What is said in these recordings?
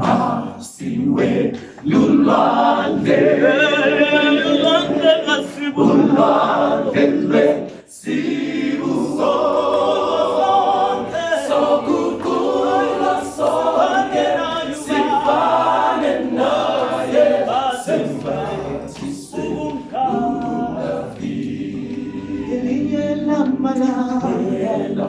Masiwe lulande ulande sibuso sokukula sonke sifane naye simbathisuka elinye lamala wela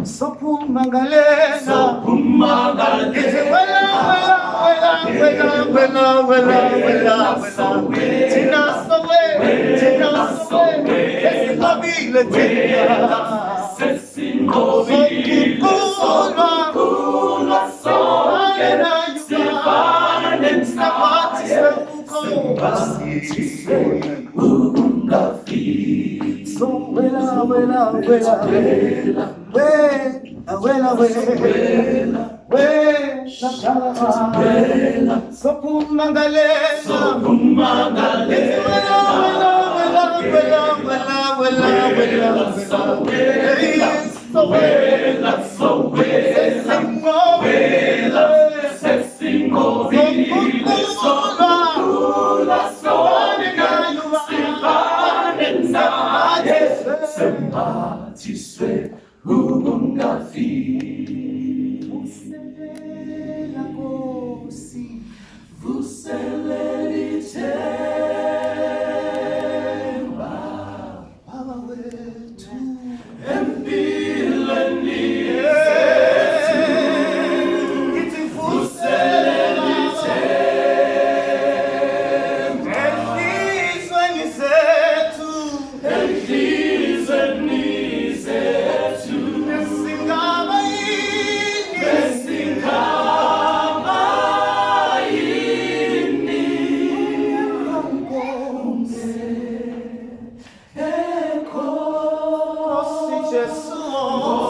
sophumangalela thina sowe sesinqobile thina sokukhulwa sonke sifane nathi simbathise ukungafiki so wela sophumangalela Sembathiswe ukungafiki vuselela Nkosi vuselela ithemba Baba wethu empilweni zethu ithi vuselela ithemba enhlizweni zethu Jesus.